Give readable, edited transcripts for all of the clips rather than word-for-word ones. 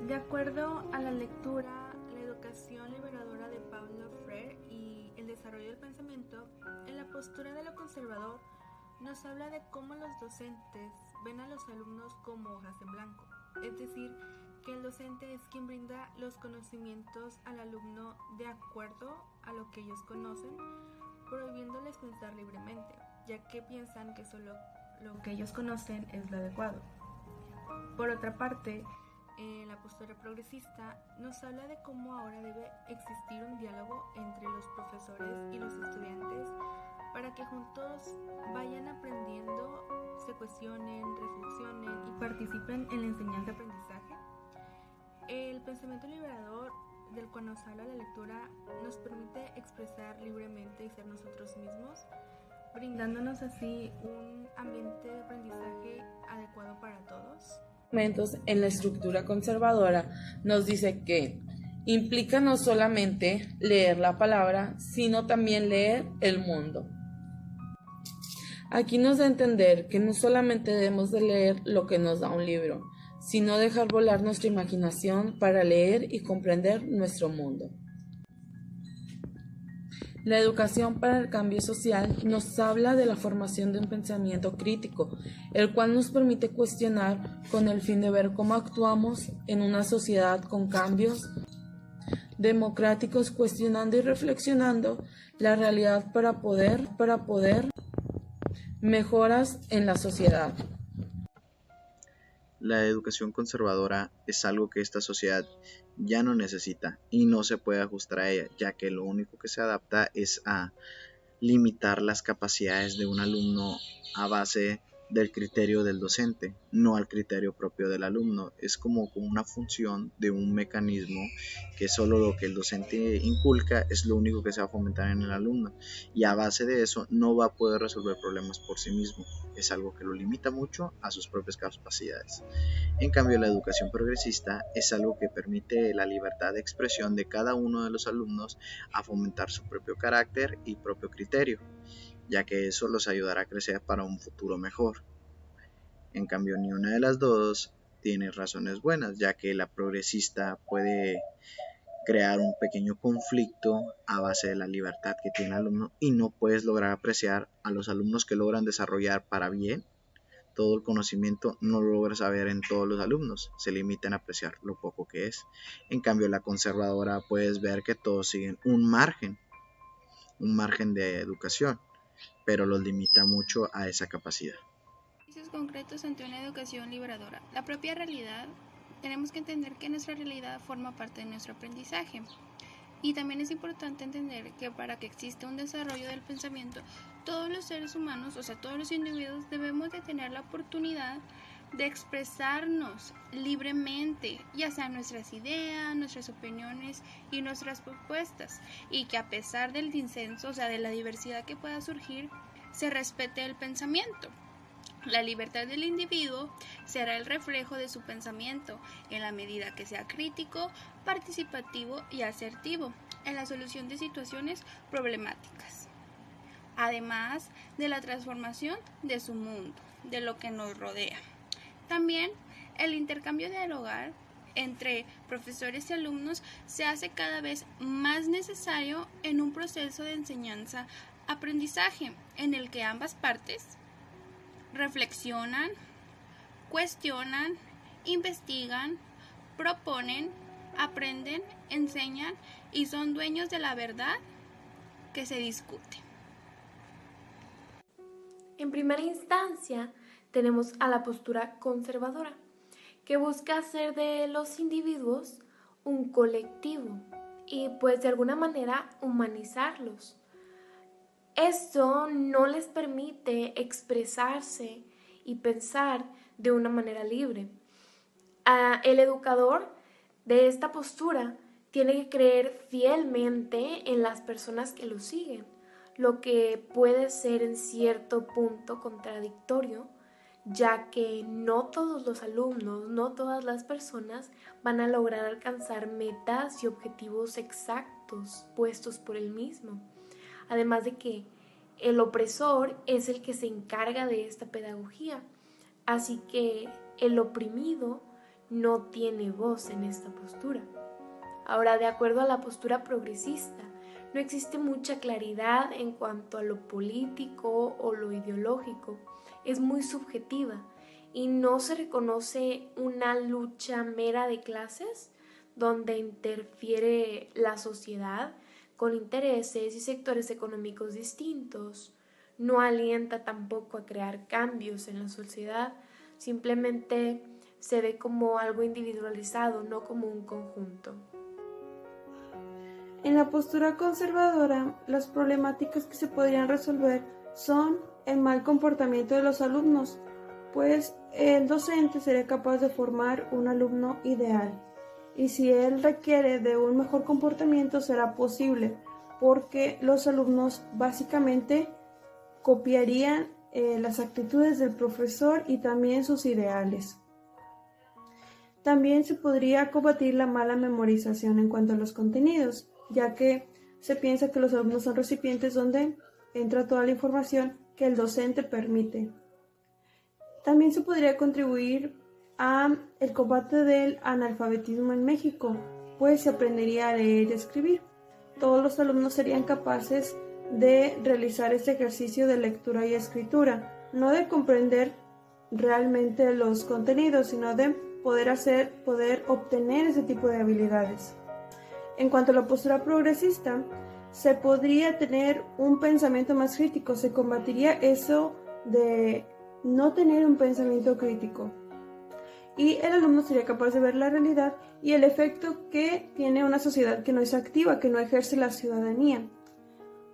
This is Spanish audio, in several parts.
De acuerdo a la lectura, la educación liberadora de Paulo Freire y el desarrollo del pensamiento, en la postura de lo conservador nos habla de cómo los docentes ven a los alumnos como hojas en blanco, es decir, que el docente es quien brinda los conocimientos al alumno de acuerdo a lo que ellos conocen, prohibiéndoles pensar libremente, ya que piensan que solo lo que ellos conocen es lo adecuado. Por otra parte, la postura progresista nos habla de cómo ahora debe existir un diálogo entre los profesores y los estudiantes para que juntos vayan aprendiendo, se cuestionen, reflexionen y participen en la enseñanza-aprendizaje. El pensamiento liberador del cual nos habla la lectura nos permite expresar libremente y ser nosotros mismos, brindándonos así un ambiente de aprendizaje adecuado para todos. En la estructura conservadora nos dice que implica no solamente leer la palabra, sino también leer el mundo. Aquí nos da a entender que no solamente debemos de leer lo que nos da un libro, sino dejar volar nuestra imaginación para leer y comprender nuestro mundo. La educación para el cambio social nos habla de la formación de un pensamiento crítico, el cual nos permite cuestionar con el fin de ver cómo actuamos en una sociedad con cambios democráticos, cuestionando y reflexionando la realidad para poder mejoras en la sociedad. La educación conservadora es algo que esta sociedad ya no necesita y no se puede ajustar a ella, ya que lo único que se adapta es a limitar las capacidades de un alumno a base del criterio del docente, no al criterio propio del alumno. Es como una función de un mecanismo que solo lo que el docente inculca es lo único que se va a fomentar en el alumno, y a base de eso no va a poder resolver problemas por sí mismo. Es algo que lo limita mucho a sus propias capacidades. En cambio, la educación progresista es algo que permite la libertad de expresión de cada uno de los alumnos a fomentar su propio carácter y propio criterio, ya que eso los ayudará a crecer para un futuro mejor. En cambio, ni una de las dos tiene razones buenas, ya que la progresista puede crear un pequeño conflicto a base de la libertad que tiene el alumno y no puedes lograr apreciar a los alumnos que logran desarrollar para bien todo el conocimiento. No lo logras saber en todos los alumnos, se limitan a apreciar lo poco que es. En cambio, la conservadora puedes ver que todos siguen un margen de educación, pero los limita mucho a esa capacidad. Concretos ante una educación liberadora. La propia realidad, tenemos que entender que nuestra realidad forma parte de nuestro aprendizaje. Y también es importante entender que para que exista un desarrollo del pensamiento, todos los seres humanos, o sea, todos los individuos, debemos de tener la oportunidad de expresarnos libremente, ya sean nuestras ideas, nuestras opiniones y nuestras propuestas, y que a pesar del disenso, o sea, de la diversidad que pueda surgir, se respete el pensamiento. La libertad del individuo será el reflejo de su pensamiento en la medida que sea crítico, participativo y asertivo en la solución de situaciones problemáticas, además de la transformación de su mundo, de lo que nos rodea. También el intercambio dialogal entre profesores y alumnos se hace cada vez más necesario en un proceso de enseñanza-aprendizaje en el que ambas partes reflexionan, cuestionan, investigan, proponen, aprenden, enseñan y son dueños de la verdad que se discute. En primera instancia, tenemos a la postura conservadora, que busca hacer de los individuos un colectivo y pues de alguna manera humanizarlos. Esto no les permite expresarse y pensar de una manera libre. El educador de esta postura tiene que creer fielmente en las personas que lo siguen, lo que puede ser en cierto punto contradictorio, ya que no todos los alumnos, no todas las personas van a lograr alcanzar metas y objetivos exactos puestos por él mismo. Además de que el opresor es el que se encarga de esta pedagogía, así que el oprimido no tiene voz en esta postura. Ahora, de acuerdo a la postura progresista, no existe mucha claridad en cuanto a lo político o lo ideológico. Es muy subjetiva y no se reconoce una lucha mera de clases donde interfiere la sociedad con intereses y sectores económicos distintos. No alienta tampoco a crear cambios en la sociedad, simplemente se ve como algo individualizado, no como un conjunto. En la postura conservadora, las problemáticas que se podrían resolver son el mal comportamiento de los alumnos, pues el docente sería capaz de formar un alumno ideal. Y si él requiere de un mejor comportamiento, será posible, porque los alumnos básicamente copiarían las actitudes del profesor y también sus ideales. También se podría combatir la mala memorización en cuanto a los contenidos, ya que se piensa que los alumnos son recipientes donde entra toda la información que el docente permite. También se podría contribuir a el combate del analfabetismo en México, pues se aprendería a leer y escribir. Todos los alumnos serían capaces de realizar este ejercicio de lectura y escritura, no de comprender realmente los contenidos, sino de poder obtener ese tipo de habilidades. En cuanto a la postura progresista, se podría tener un pensamiento más crítico, se combatiría eso de no tener un pensamiento crítico. Y el alumno sería capaz de ver la realidad y el efecto que tiene una sociedad que no es activa, que no ejerce la ciudadanía,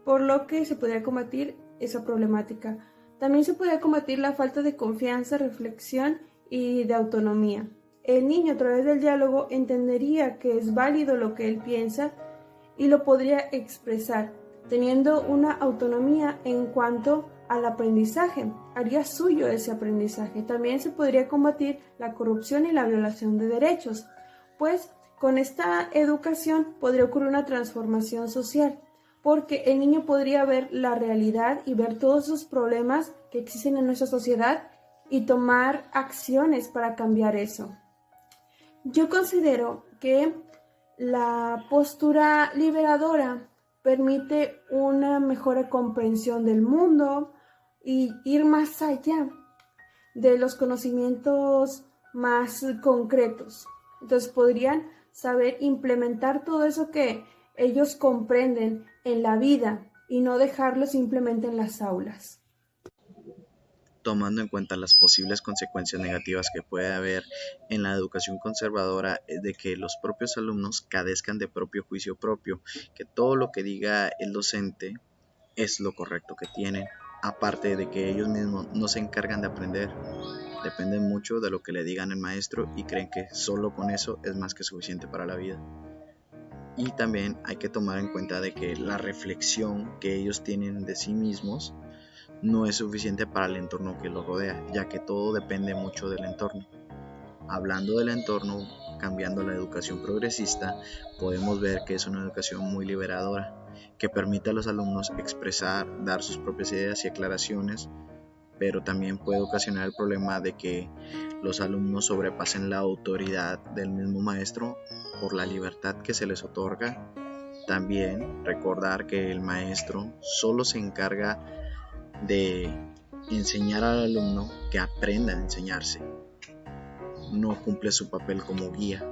por lo que se podría combatir esa problemática. También se podría combatir la falta de confianza, reflexión y de autonomía. El niño, a través del diálogo, entendería que es válido lo que él piensa y lo podría expresar, teniendo una autonomía en cuanto al aprendizaje. Haría suyo ese aprendizaje. También se podría combatir la corrupción y la violación de derechos, pues con esta educación podría ocurrir una transformación social, porque el niño podría ver la realidad y ver todos esos problemas que existen en nuestra sociedad y tomar acciones para cambiar eso. Yo considero que la postura liberadora permite una mejor comprensión del mundo y ir más allá de los conocimientos más concretos. Entonces podrían saber implementar todo eso que ellos comprenden en la vida y no dejarlo simplemente en las aulas. Tomando en cuenta las posibles consecuencias negativas que puede haber en la educación conservadora, es de que los propios alumnos carezcan de propio juicio propio, que todo lo que diga el docente es lo correcto que tienen, aparte de que ellos mismos no se encargan de aprender, dependen mucho de lo que le digan el maestro y creen que solo con eso es más que suficiente para la vida. Y también hay que tomar en cuenta de que la reflexión que ellos tienen de sí mismos no es suficiente para el entorno que los rodea, ya que todo depende mucho del entorno. Hablando del entorno, cambiando la educación progresista, podemos ver que es una educación muy liberadora, que permite a los alumnos expresar, dar sus propias ideas y aclaraciones, pero también puede ocasionar el problema de que los alumnos sobrepasen la autoridad del mismo maestro por la libertad que se les otorga. También recordar que el maestro solo se encarga de enseñar al alumno que aprenda a enseñarse, no cumple su papel como guía.